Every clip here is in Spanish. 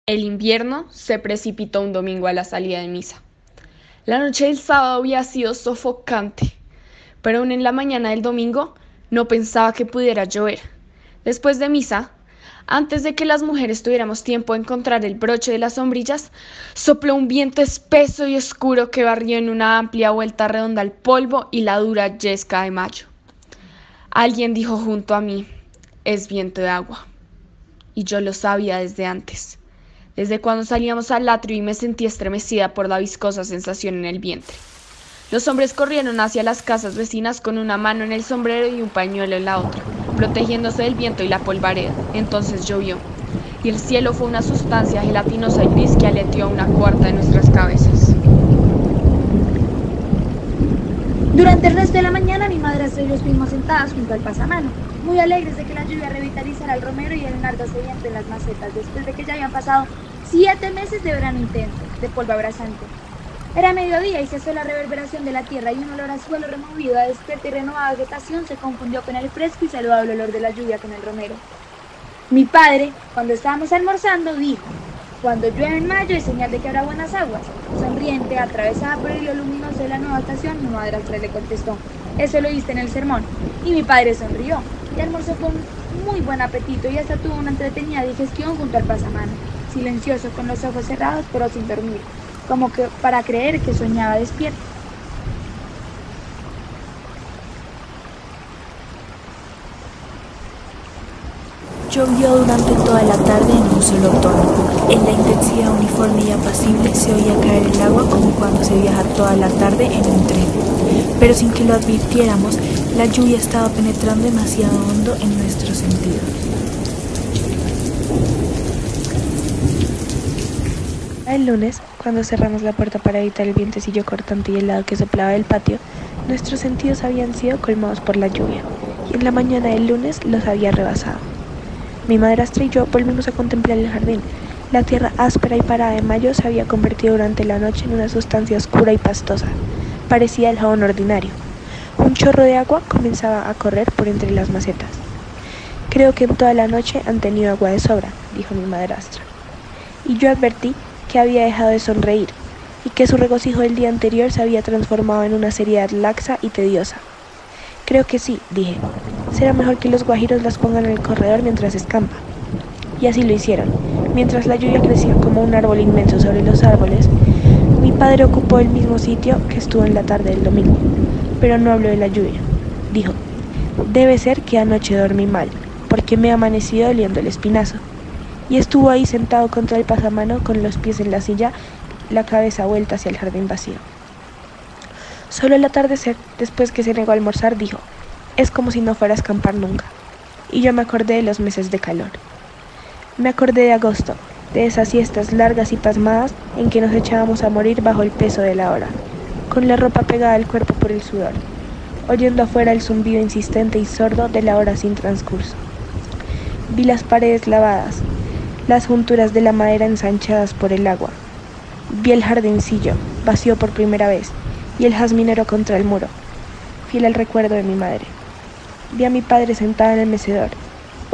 El invierno se precipitó un domingo a la salida de misa. La noche del sábado había sido sofocante, pero aún en la mañana del domingo no pensaba que pudiera llover. Después de misa, antes de que las mujeres tuviéramos tiempo de encontrar el broche de las sombrillas, sopló un viento espeso y oscuro que barrió en una amplia vuelta redonda el polvo y la dura yesca de mayo. Alguien dijo junto a mí: es viento de agua. Y yo lo sabía desde antes, desde cuando salíamos al atrio y me sentí estremecida por la viscosa sensación en el vientre. Los hombres corrieron hacia las casas vecinas con una mano en el sombrero y un pañuelo en la otra, protegiéndose del viento y la polvareda. Entonces llovió, y el cielo fue una sustancia gelatinosa y gris que aleteó a una cuarta de nuestras cabezas. Durante el resto de la mañana, mi madrastra y yo estuvimos sentadas junto al pasamano, muy alegres de que la lluvia revitalizara el romero y el nardo sediento en las macetas, después de que ya habían pasado 7 meses de verano intenso, de polvo abrasante. Era mediodía y cesó la reverberación de la tierra, y un olor a suelo removido, a despierta y renovada vegetación, se confundió con el fresco y saludable olor de la lluvia con el romero. Mi padre, cuando estábamos almorzando, dijo: cuando llueve en mayo es señal de que habrá buenas aguas. Sonriente, atravesada por el hilo luminoso de la nueva estación, mi madrastra le contestó: eso lo oíste en el sermón. Y mi padre sonrió y almorzó con muy buen apetito, y hasta tuvo una entretenida digestión junto al pasamano, silencioso, con los ojos cerrados pero sin dormir, como que para creer que soñaba despierto. Llovió durante toda la tarde en un solo tono. En la intensidad uniforme y apacible se oía caer el agua como cuando se viaja toda la tarde en un tren. Pero sin que lo advirtiéramos, la lluvia estaba penetrando demasiado hondo en nuestros sentidos. El lunes, cuando cerramos la puerta para evitar el vientecillo cortante y helado que soplaba del patio, nuestros sentidos habían sido colmados por la lluvia, y en la mañana del lunes los había rebasado. Mi madrastra y yo volvimos a contemplar el jardín. La tierra áspera y parada de mayo se había convertido durante la noche en una sustancia oscura y pastosa, parecida al jabón ordinario. Un chorro de agua comenzaba a correr por entre las macetas. Creo que en toda la noche han tenido agua de sobra, dijo mi madrastra. Y yo advertí que había dejado de sonreír, y que su regocijo del día anterior se había transformado en una seriedad laxa y tediosa. Creo que sí, dije. Será mejor que los guajiros las pongan en el corredor mientras escampa. Y así lo hicieron. Mientras la lluvia crecía como un árbol inmenso sobre los árboles, mi padre ocupó el mismo sitio que estuvo en la tarde del domingo. Pero no habló de la lluvia. Dijo: debe ser que anoche dormí mal, porque me ha amanecido oliendo el espinazo. Y estuvo ahí sentado contra el pasamano con los pies en la silla, la cabeza vuelta hacia el jardín vacío. Solo al atardecer, después que se negó a almorzar, dijo: es como si no fuera a escampar nunca. Y yo me acordé de los meses de calor. Me acordé de agosto, de esas siestas largas y pasmadas en que nos echábamos a morir bajo el peso de la hora, con la ropa pegada al cuerpo por el sudor, oyendo afuera el zumbido insistente y sordo de la hora sin transcurso. Vi las paredes lavadas, las junturas de la madera ensanchadas por el agua. Vi el jardincillo, vacío por primera vez, y el jazminero contra el muro, fiel al recuerdo de mi madre. Vi a mi padre sentado en el mecedor,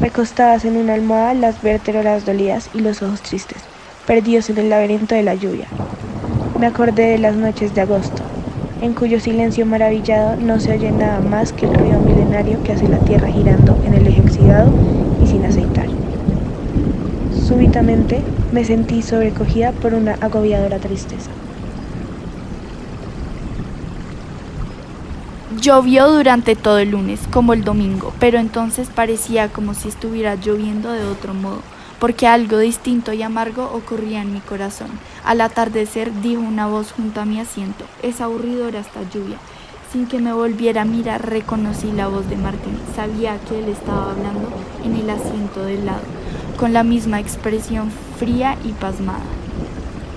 recostadas en una almohada las vértebras dolidas y los ojos tristes, perdidos en el laberinto de la lluvia. Me acordé de las noches de agosto, en cuyo silencio maravillado no se oye nada más que el ruido milenario que hace la tierra girando en el eje oxidado y sin aceitar. Súbitamente me sentí sobrecogida por una agobiadora tristeza. Llovió durante todo el lunes, como el domingo, pero entonces parecía como si estuviera lloviendo de otro modo, porque algo distinto y amargo ocurría en mi corazón. Al atardecer dijo una voz junto a mi asiento: es aburridora esta lluvia. Sin que me volviera a mirar, reconocí la voz de Martín. Sabía que él estaba hablando en el asiento del lado, con la misma expresión fría y pasmada,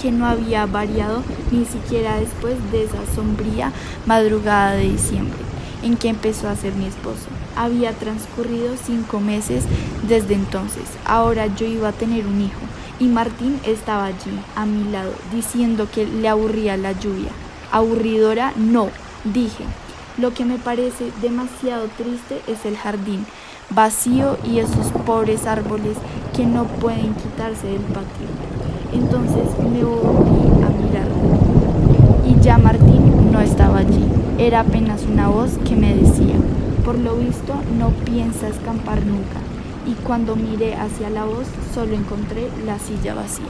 que no había variado ni siquiera después de esa sombría madrugada de diciembre en que empezó a ser mi esposo. Había transcurrido 5 meses desde entonces. Ahora yo iba a tener un hijo, y Martín estaba allí, a mi lado, diciendo que le aburría la lluvia. Aburridora, no, dije. Lo que me parece demasiado triste es el jardín vacío y esos pobres árboles que no pueden quitarse del patio. Entonces me volví a mirar y ya Martín no estaba allí. Era apenas una voz que me decía: por lo visto no piensa escapar nunca. Y cuando miré hacia la voz solo encontré la silla vacía.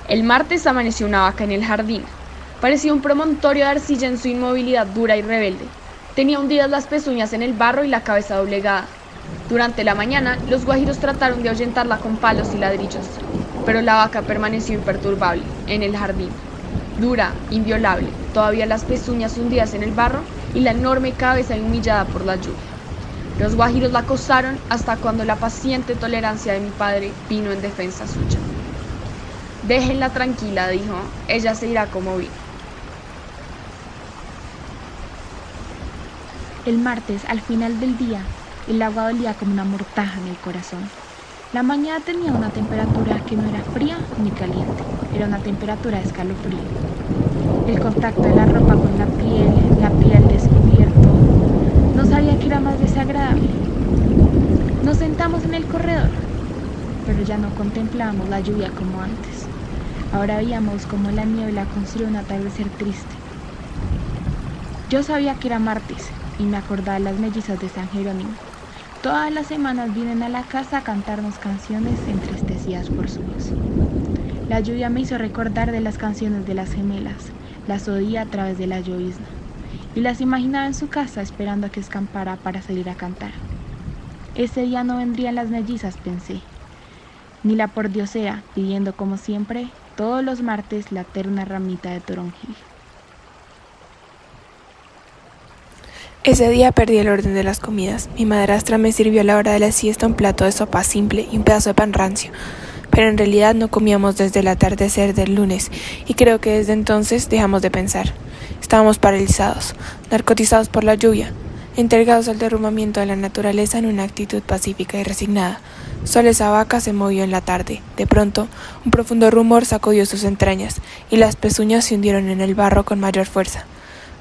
El martes amaneció una vaca en el jardín. Parecía un promontorio de arcilla en su inmovilidad dura y rebelde. Tenía hundidas las pezuñas en el barro y la cabeza doblegada. Durante la mañana, los guajiros trataron de ahuyentarla con palos y ladrillos, pero la vaca permaneció imperturbable en el jardín. Dura, inviolable, todavía las pezuñas hundidas en el barro y la enorme cabeza humillada por la lluvia. Los guajiros la acosaron hasta cuando la paciente tolerancia de mi padre vino en defensa suya. Déjenla tranquila, dijo, ella se irá como vino. El martes, al final del día, el agua dolía como una mortaja en el corazón. La mañana tenía una temperatura que no era fría ni caliente, era una temperatura de escalofrío. El contacto de la ropa con la piel descubierto, no sabía que era más desagradable. Nos sentamos en el corredor, pero ya no contemplábamos la lluvia como antes. Ahora veíamos cómo la niebla construía un atardecer triste. Yo sabía que era martes y me acordaba de las mellizas de San Jerónimo. Todas las semanas vienen a la casa a cantarnos canciones entristecidas por su voz. La lluvia me hizo recordar de las canciones de las gemelas, las oía a través de la llovizna y las imaginaba en su casa esperando a que escampara para salir a cantar. Ese día no vendrían las mellizas, pensé, ni la pordiosera pidiendo como siempre todos los martes la terna ramita de toronjil. Ese día perdí el orden de las comidas. Mi madrastra me sirvió a la hora de la siesta un plato de sopa simple y un pedazo de pan rancio, pero en realidad no comíamos desde el atardecer del lunes y creo que desde entonces dejamos de pensar. Estábamos paralizados, narcotizados por la lluvia, entregados al derrumbamiento de la naturaleza en una actitud pacífica y resignada. Solo esa vaca se movió en la tarde. De pronto, un profundo rumor sacudió sus entrañas y las pezuñas se hundieron en el barro con mayor fuerza.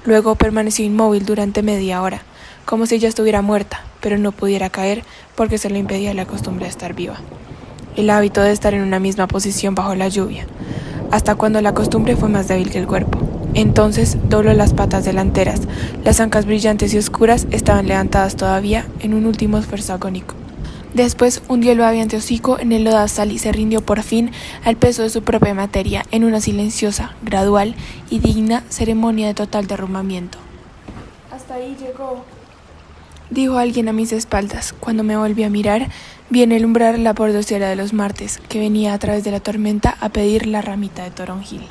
Luego permaneció inmóvil durante media hora, como si ya estuviera muerta, pero no pudiera caer porque se lo impedía la costumbre de estar viva. El hábito de estar en una misma posición bajo la lluvia, hasta cuando la costumbre fue más débil que el cuerpo. Entonces dobló las patas delanteras, las ancas brillantes y oscuras estaban levantadas todavía en un último esfuerzo agónico. Después hundió el babeante hocico en el lodazal y se rindió por fin al peso de su propia materia en una silenciosa, gradual y digna ceremonia de total derrumbamiento. Hasta ahí llegó, dijo alguien a mis espaldas. Cuando me volví a mirar, vi en el umbral la pordiosera de los martes, que venía a través de la tormenta a pedir la ramita de toronjil.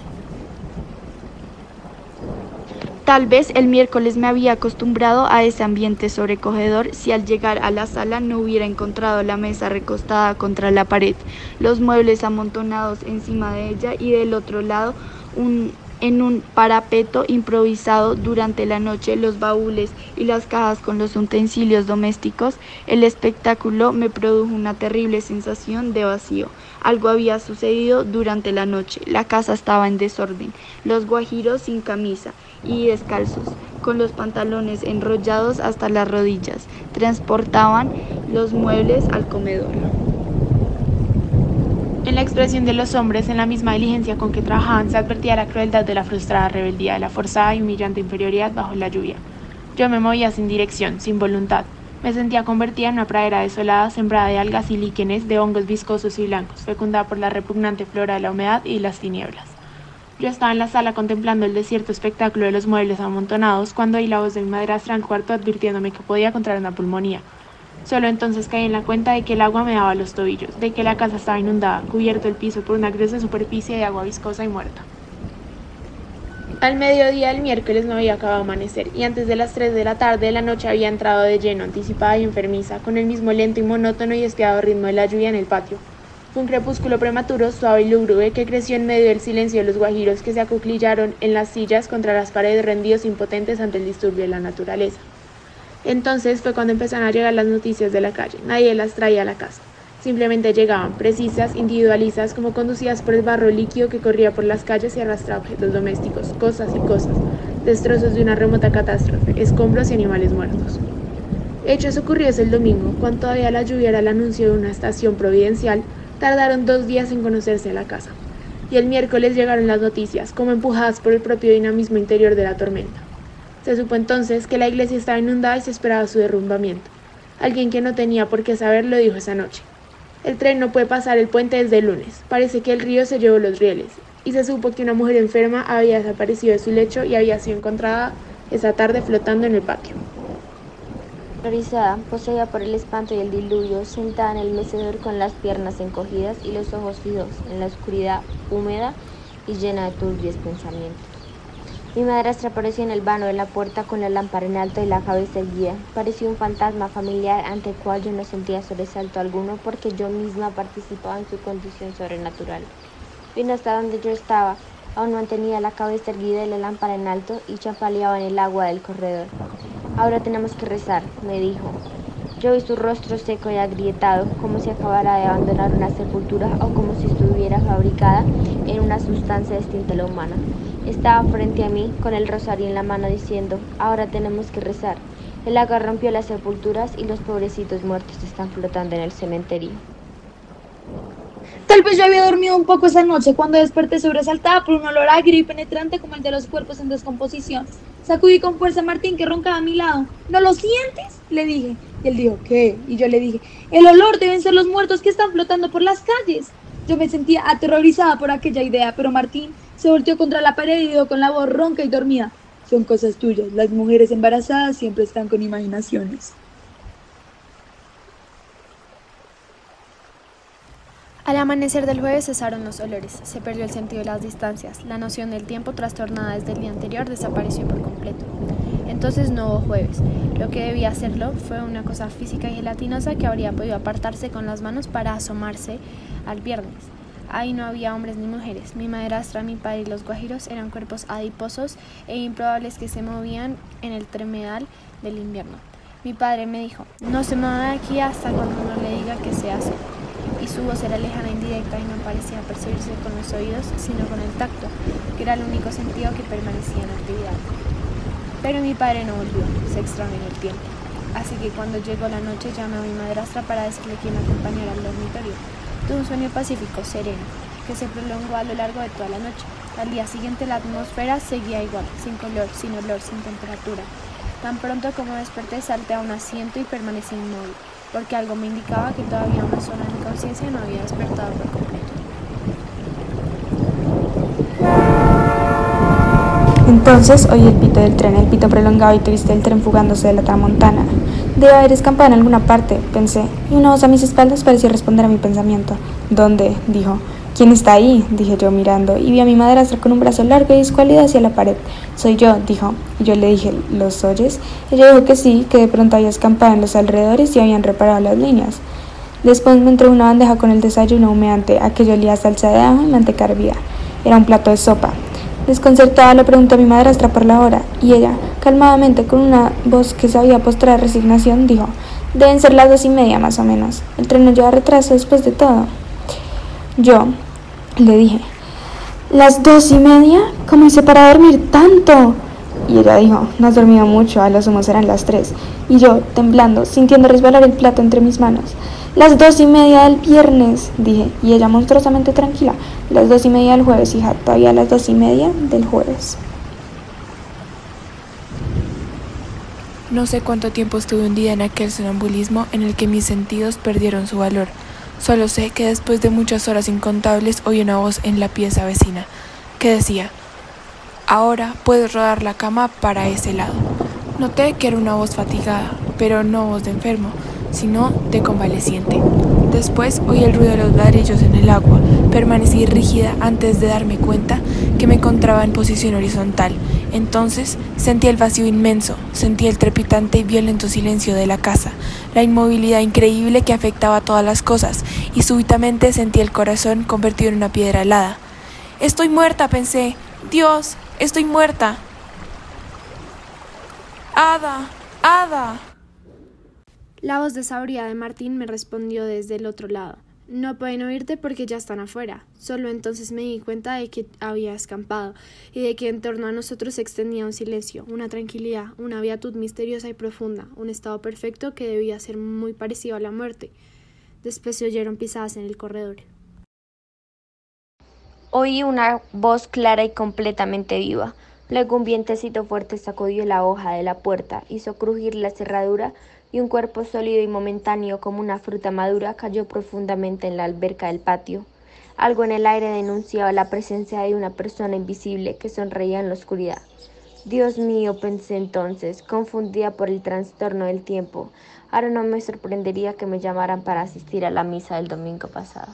Tal vez el miércoles me había acostumbrado a ese ambiente sobrecogedor si al llegar a la sala no hubiera encontrado la mesa recostada contra la pared, los muebles amontonados encima de ella y del otro lado en un parapeto improvisado durante la noche los baúles y las cajas con los utensilios domésticos. El espectáculo me produjo una terrible sensación de vacío. Algo había sucedido durante la noche. La casa estaba en desorden. Los guajiros sin camisa y descalzos, con los pantalones enrollados hasta las rodillas, transportaban los muebles al comedor. En la expresión de los hombres, en la misma diligencia con que trabajaban, se advertía la crueldad de la frustrada rebeldía, de la forzada y humillante inferioridad bajo la lluvia. Yo me movía sin dirección, sin voluntad. Me sentía convertida en una pradera desolada, sembrada de algas y líquenes, de hongos viscosos y blancos, fecundada por la repugnante flora de la humedad y las tinieblas. Yo estaba en la sala contemplando el desierto espectáculo de los muebles amontonados cuando oí la voz de mi madrastra en el cuarto advirtiéndome que podía contraer una pulmonía. Solo entonces caí en la cuenta de que el agua me daba los tobillos, de que la casa estaba inundada, cubierto el piso por una gruesa superficie de agua viscosa y muerta. Al mediodía del miércoles no había acabado de amanecer, y antes de las 3 de la tarde la noche había entrado de lleno, anticipada y enfermiza, con el mismo lento y monótono y despiadado ritmo de la lluvia en el patio. Fue un crepúsculo prematuro, suave y lúgubre, que creció en medio del silencio de los guajiros que se acuclillaron en las sillas contra las paredes rendidos impotentes ante el disturbio de la naturaleza. Entonces fue cuando empezaron a llegar las noticias de la calle. Nadie las traía a la casa. Simplemente llegaban, precisas, individualizadas, como conducidas por el barro líquido que corría por las calles y arrastraba objetos domésticos, cosas y cosas, destrozos de una remota catástrofe, escombros y animales muertos. Hechos ocurridos el domingo, cuando todavía la lluvia era el anuncio de una estación providencial, tardaron 2 días en conocerse a la casa. Y el miércoles llegaron las noticias, como empujadas por el propio dinamismo interior de la tormenta. Se supo entonces que la iglesia estaba inundada y se esperaba su derrumbamiento. Alguien que no tenía por qué saberlo dijo esa noche: el tren no puede pasar el puente desde el lunes, parece que el río se llevó los rieles. Y se supo que una mujer enferma había desaparecido de su lecho y había sido encontrada esa tarde flotando en el patio. Horrorizada, poseída por el espanto y el diluvio, sentada en el mecedor con las piernas encogidas y los ojos fijos en la oscuridad húmeda y llena de turbios pensamientos. Mi madrastra apareció en el vano de la puerta con la lámpara en alto y la cabeza erguida. Parecía un fantasma familiar ante el cual yo no sentía sobresalto alguno porque yo misma participaba en su condición sobrenatural. Vino hasta donde yo estaba, aún mantenía la cabeza erguida y la lámpara en alto y chapaleaba en el agua del corredor. Ahora tenemos que rezar, me dijo. Yo vi su rostro seco y agrietado, como si acabara de abandonar una sepultura o como si estuviera fabricada en una sustancia distinta a la humana. Estaba frente a mí, con el rosario en la mano, diciendo: ahora tenemos que rezar. El agua rompió las sepulturas y los pobrecitos muertos están flotando en el cementerio. Tal vez yo había dormido un poco esa noche cuando desperté sobresaltada por un olor agrio y penetrante como el de los cuerpos en descomposición. Sacudí con fuerza a Martín, que roncaba a mi lado. ¿No lo sientes?, le dije. Y él dijo: ¿qué? Y yo le dije: el olor, deben ser los muertos que están flotando por las calles. Yo me sentía aterrorizada por aquella idea, pero Martín se volteó contra la pared y dijo con la voz ronca y dormida: son cosas tuyas, las mujeres embarazadas siempre están con imaginaciones. Al amanecer del jueves cesaron los olores, se perdió el sentido de las distancias, la noción del tiempo trastornada desde el día anterior desapareció por completo. Entonces no hubo jueves. Lo que debía hacerlo fue una cosa física y gelatinosa que habría podido apartarse con las manos para asomarse al viernes. Ahí no había hombres ni mujeres. Mi madrastra, mi padre y los guajiros eran cuerpos adiposos e improbables que se movían en el tremedal del invierno. Mi padre me dijo: no se mueva de aquí hasta cuando uno le diga que se hace. Y su voz era lejana e indirecta y no parecía percibirse con los oídos, sino con el tacto, que era el único sentido que permanecía en actividad. Pero mi padre no volvió, se extrañó en el tiempo. Así que cuando llegó la noche llamé a mi madrastra para decirle que me acompañara al dormitorio. Tuve un sueño pacífico, sereno, que se prolongó a lo largo de toda la noche. Al día siguiente la atmósfera seguía igual, sin color, sin olor, sin temperatura. Tan pronto como desperté salté a un asiento y permanecí inmóvil, porque algo me indicaba que todavía una zona de mi conciencia no había despertado por completo. Entonces oí el pito del tren, el pito prolongado y triste del tren fugándose de la tramontana. Debe haber escampado en alguna parte, pensé, y una voz a mis espaldas pareció responder a mi pensamiento. ¿Dónde?, dijo. ¿Quién está ahí?, dije yo mirando, y vi a mi madrastra con un brazo largo y escuálido hacia la pared. Soy yo, dijo, y yo le dije: ¿los oyes? Ella dijo que sí, que de pronto había escampado en los alrededores y habían reparado las líneas. Después me entró una bandeja con el desayuno humeante, aquello olía a salsa de ajo y manteca hervida. Era un plato de sopa. Desconcertada le pregunté a mi madrastra por la hora, y ella, calmadamente, con una voz que sabía postrar resignación, dijo: deben ser las 2:30 más o menos. El tren no lleva retraso después de todo. Yo le dije: ¿las 2:30? ¿Cómo hice para dormir tanto? Y ella dijo: no has dormido mucho, a lo sumo serán las 3. Y yo, temblando, sintiendo resbalar el plato entre mis manos: las 2:30 del viernes, dije, y ella monstruosamente tranquila: las 2:30 del jueves, hija, todavía las 2:30 del jueves. No sé cuánto tiempo estuve hundida en aquel sonambulismo en el que mis sentidos perdieron su valor. Solo sé que después de muchas horas incontables oí una voz en la pieza vecina que decía: ahora puedes rodar la cama para ese lado. Noté que era una voz fatigada, pero no voz de enfermo, sino de convaleciente. Después oí el ruido de los ladrillos en el agua. Permanecí rígida antes de darme cuenta que me encontraba en posición horizontal. Entonces sentí el vacío inmenso, sentí el trepidante y violento silencio de la casa, la inmovilidad increíble que afectaba a todas las cosas, y súbitamente sentí el corazón convertido en una piedra helada. Estoy muerta, pensé. Dios, estoy muerta. Ada, Ada. La voz desabrida de Martín me respondió desde el otro lado. No pueden oírte porque ya están afuera. Solo entonces me di cuenta de que había escampado y de que en torno a nosotros se extendía un silencio, una tranquilidad, una beatitud misteriosa y profunda, un estado perfecto que debía ser muy parecido a la muerte. Después se oyeron pisadas en el corredor. Oí una voz clara y completamente viva. Luego un vientecito fuerte sacudió la hoja de la puerta, hizo crujir la cerradura y un cuerpo sólido y momentáneo como una fruta madura cayó profundamente en la alberca del patio. Algo en el aire denunciaba la presencia de una persona invisible que sonreía en la oscuridad. Dios mío, pensé entonces, confundida por el trastorno del tiempo. Ahora no me sorprendería que me llamaran para asistir a la misa del domingo pasado.